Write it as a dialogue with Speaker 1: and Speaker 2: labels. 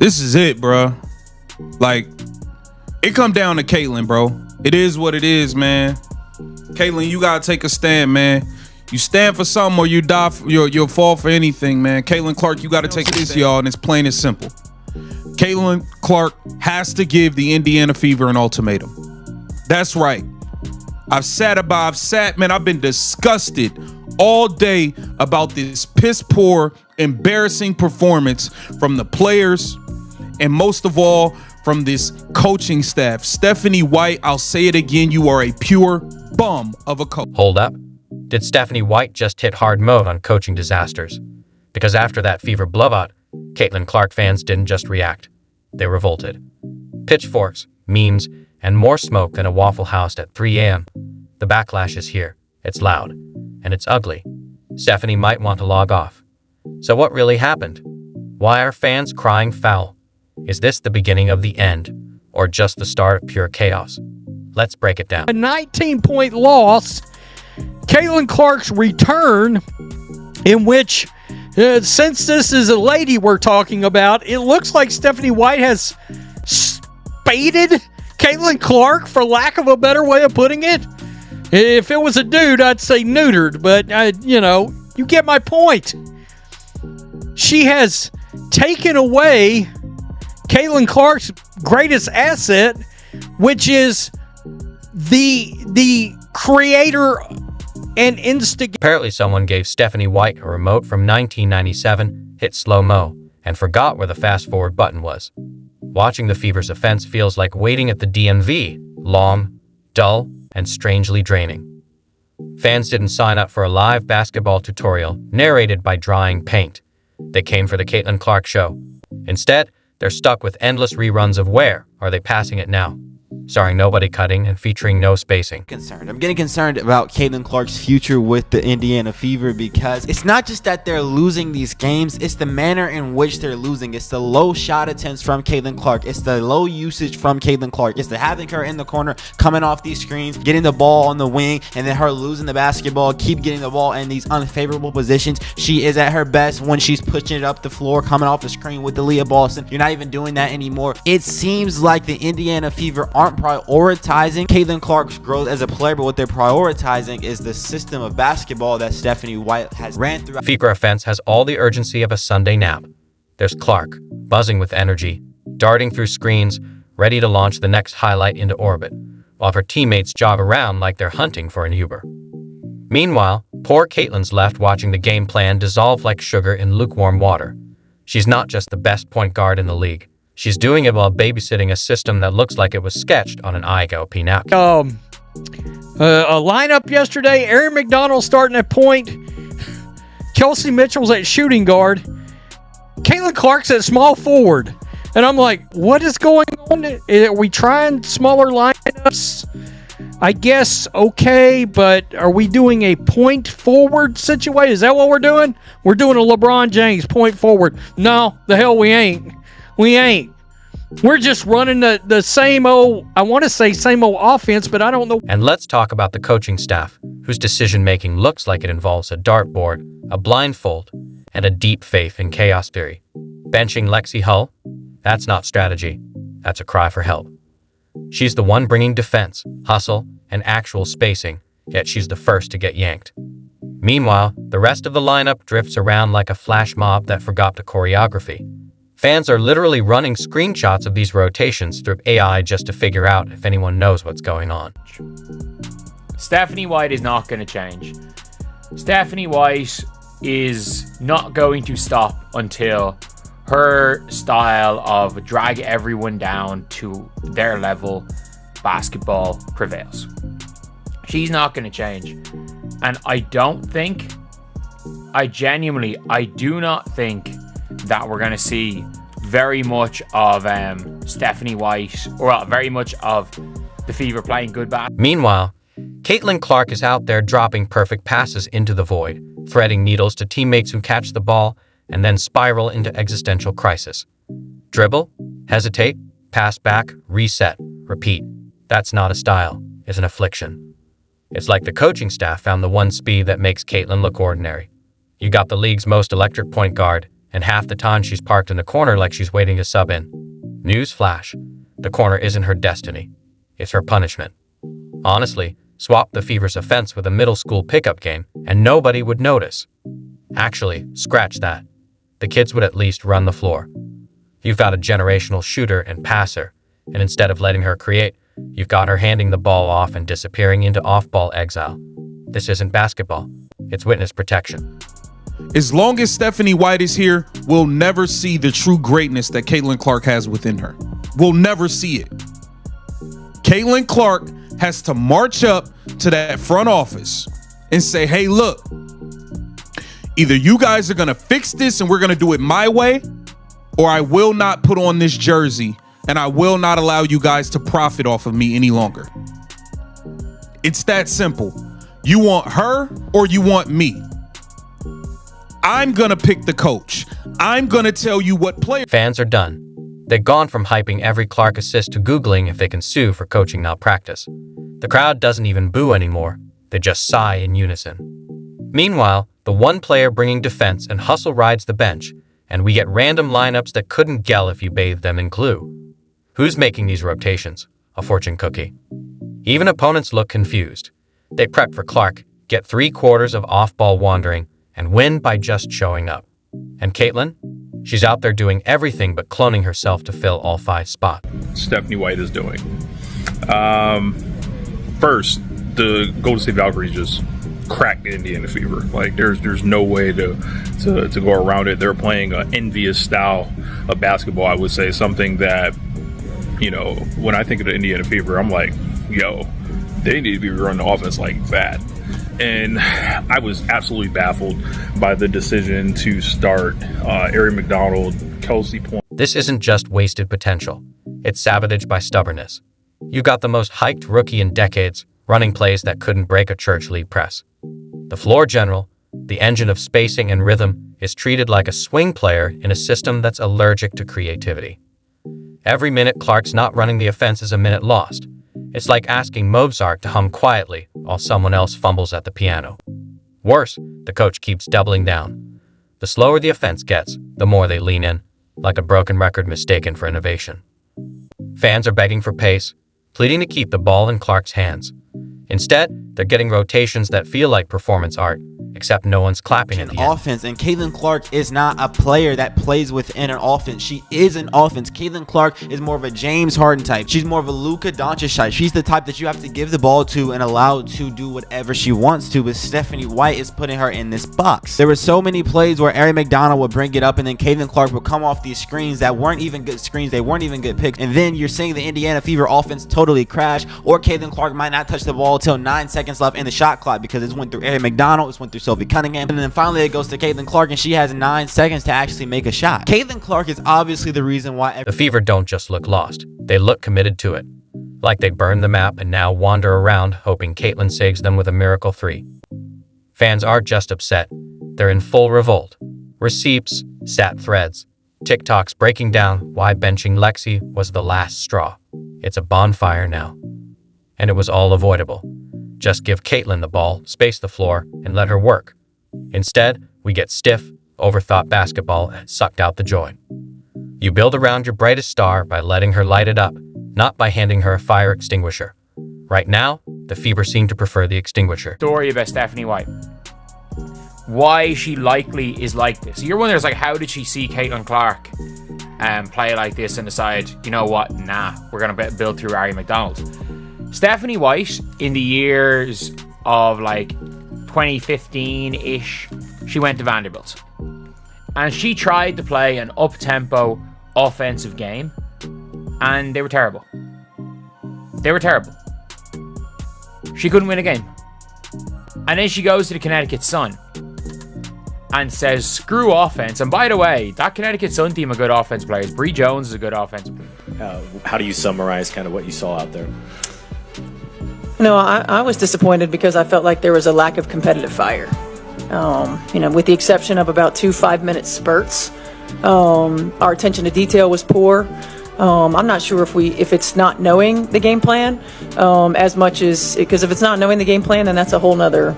Speaker 1: This is it, bro. Like, it come down to Caitlin, bro. It is what it is, man. Caitlin, you gotta take a stand, man. You stand for something or you die. You'll fall for anything, man. Caitlin Clark, you gotta take this, y'all, and it's plain and simple. Caitlin Clark has to give the Indiana Fever an ultimatum. That's right. I've been disgusted all day about this piss poor, embarrassing performance from the players, and most of all from this coaching staff. Stephanie White, I'll say it again, you are a pure bum of a coach.
Speaker 2: Hold up. Did Stephanie White just hit hard mode on coaching disasters? Because after that Fever blowout, Caitlin Clark fans didn't just react. They revolted. Pitchforks, memes, and more smoke than a Waffle House at 3 a.m. The backlash is here. It's loud. And it's ugly. Stephanie might want to log off. So what really happened? Why are fans crying foul? Is this the beginning of the end, or just the start of pure chaos? Let's break it down.
Speaker 3: A 19-point loss. Caitlin Clark's return, in which, since this is a lady we're talking about, it looks like Stephanie White has spaded Caitlin Clark, for lack of a better way of putting it. If it was a dude, I'd say neutered, but, you get my point. She has taken away Caitlin Clark's greatest asset, which is the creator and instigator.
Speaker 2: Apparently someone gave Stephanie White a remote from 1997, hit slow-mo, and forgot where the fast-forward button was. Watching the Fever's offense feels like waiting at the DMV, long, dull, and strangely draining. Fans didn't sign up for a live basketball tutorial narrated by drying paint. They came for the Caitlin Clark show. Instead, they're stuck with endless reruns of Where Are They Passing It Now?, starring nobody cutting and featuring no spacing.
Speaker 4: I'm getting concerned about Caitlin Clark's future with the Indiana Fever, because it's not just that they're losing these games, it's the manner in which they're losing. It's the low shot attempts from Caitlin Clark. It's the low usage from Caitlin Clark. It's the having her in the corner, coming off these screens, getting the ball on the wing, and then her losing the basketball, keep getting the ball in these unfavorable positions. She is at her best when she's pushing it up the floor, coming off the screen with Aaliyah Boston. You're not even doing that anymore. It seems like the Indiana Fever aren't prioritizing Caitlin Clark's growth as a player, but what they're prioritizing is the system of basketball that Stephanie White has ran through.
Speaker 2: Fever offense has all the urgency of a Sunday nap. There's Clark, buzzing with energy, darting through screens, ready to launch the next highlight into orbit, while her teammates jog around like they're hunting for an Uber. Meanwhile, poor Caitlin's left watching the game plan dissolve like sugar in lukewarm water. She's not just the best point guard in the league. She's doing it while babysitting a system that looks like it was sketched on an IOP napkin.
Speaker 3: A lineup yesterday, Aaron McDonald starting at point, Kelsey Mitchell's at shooting guard, Caitlin Clark's at small forward. And I'm like, what is going on? Are we trying smaller lineups? I guess, okay, but are we doing a point forward situation? Is that what we're doing? We're doing a LeBron James point forward. No, the hell we ain't. We ain't. We're just running the same old, I want to say same old offense, but I don't know.
Speaker 2: And let's talk about the coaching staff, whose decision-making looks like it involves a dartboard, a blindfold, and a deep faith in chaos theory. Benching Lexi Hull? That's not strategy. That's a cry for help. She's the one bringing defense, hustle, and actual spacing, yet she's the first to get yanked. Meanwhile, the rest of the lineup drifts around like a flash mob that forgot the choreography. Fans are literally running screenshots of these rotations through AI just to figure out if anyone knows what's going on.
Speaker 5: Stephanie White is not going to change. Stephanie White is not going to stop until her style of drag everyone down to their level basketball prevails. She's not going to change. And I do not think that we're going to see very much of Stephanie White, or very much of the Fever playing good basketball.
Speaker 2: Meanwhile, Caitlin Clark is out there dropping perfect passes into the void, threading needles to teammates who catch the ball and then spiral into existential crisis. Dribble, hesitate, pass back, reset, repeat. That's not a style, it's an affliction. It's like the coaching staff found the one speed that makes Caitlin look ordinary. You got the league's most electric point guard, and half the time she's parked in the corner like she's waiting to sub in. Newsflash, the corner isn't her destiny. It's her punishment. Honestly, swap the Fever's offense with a middle school pickup game and nobody would notice. Actually, scratch that. The kids would at least run the floor. You've got a generational shooter and passer, and instead of letting her create, you've got her handing the ball off and disappearing into off-ball exile. This isn't basketball. It's witness protection.
Speaker 1: As long as Stephanie White is here, we'll never see the true greatness that Caitlin Clark has within her. We'll never see it. Caitlin Clark has to march up to that front office and say, hey, look, either you guys are going to fix this and we're going to do it my way, or I will not put on this jersey and I will not allow you guys to profit off of me any longer. It's that simple. You want her or you want me? I'm going to pick the coach. I'm going to tell you what player.
Speaker 2: Fans are done. They've gone from hyping every Clark assist to Googling if they can sue for coaching malpractice. The crowd doesn't even boo anymore. They just sigh in unison. Meanwhile, the one player bringing defense and hustle rides the bench, and we get random lineups that couldn't gel if you bathed them in glue. Who's making these rotations? A fortune cookie. Even opponents look confused. They prep for Clark, get 3/4 of off-ball wandering, and win by just showing up. And Caitlin? She's out there doing everything but cloning herself to fill all 5 spots.
Speaker 6: Stephanie White is doing. First, the Golden State Valkyries just cracked the Indiana Fever. Like there's no way to go around it. They're playing an envious style of basketball. I would say something that, you know, when I think of the Indiana Fever, I'm like, yo, they need to be running the offense like that. And I was absolutely baffled by the decision to start Ari McDonald, Kelsey Point.
Speaker 2: This isn't just wasted potential. It's savage by stubbornness. You got the most hyped rookie in decades, running plays that couldn't break a church league press. The floor general, the engine of spacing and rhythm, is treated like a swing player in a system that's allergic to creativity. Every minute Clark's not running the offense is a minute lost. It's like asking Mozart to hum quietly while someone else fumbles at the piano. Worse, the coach keeps doubling down. The slower the offense gets, the more they lean in, like a broken record mistaken for innovation. Fans are begging for pace, pleading to keep the ball in Clark's hands. Instead, they're getting rotations that feel like performance art, except no one's clapping at the end.
Speaker 4: Offense, and Caitlin Clark is not a player that plays within an offense. She is an offense. Caitlin Clark is more of a James Harden type. She's more of a Luka Doncic type. She's the type that you have to give the ball to and allow to do whatever she wants to, but Stephanie White is putting her in this box. There were so many plays where Ari McDonald would bring it up and then Caitlin Clark would come off these screens that weren't even good screens. They weren't even good picks. And then you're seeing the Indiana Fever offense totally crash, or Caitlin Clark might not touch the ball until 9 seconds left in the shot clock because it went through Ari McDonald, it went through Sophie Cunningham, and then finally it goes to Caitlin Clark and she has 9 seconds to actually make a shot. Caitlin Clark is obviously the reason why
Speaker 2: The Fever don't just look lost, they look committed to it. Like they burned the map and now wander around hoping Caitlin saves them with a miracle 3. Fans aren't just upset, they're in full revolt. Receipts, stat threads, TikToks breaking down why benching Lexi was the last straw. It's a bonfire now. And it was all avoidable. Just give Caitlin the ball, space the floor, and let her work. Instead, we get stiff, overthought basketball and sucked out the joy. You build around your brightest star by letting her light it up, not by handing her a fire extinguisher. Right now, the Fever seem to prefer the extinguisher.
Speaker 5: Story about Stephanie White. Why she likely is like this. You're wondering, like, how did she see Caitlin Clark play like this and decide, you know what, nah, we're going to build through Ari McDonald. Stephanie White, in the years of like 2015-ish, she went to Vanderbilt. And she tried to play an up-tempo offensive game, and they were terrible. They were terrible. She couldn't win a game. And then she goes to the Connecticut Sun and says, screw offense. And by the way, that Connecticut Sun team of good offense players. Bree Jones is a good offensive player.
Speaker 7: How do you summarize kind of what you saw out there?
Speaker 8: No, I was disappointed because I felt like there was a lack of competitive fire. With the exception of about 2 5-minute spurts, our attention to detail was poor. I'm not sure if it's not knowing the game plan as much as, because if it's not knowing the game plan, then that's a whole nother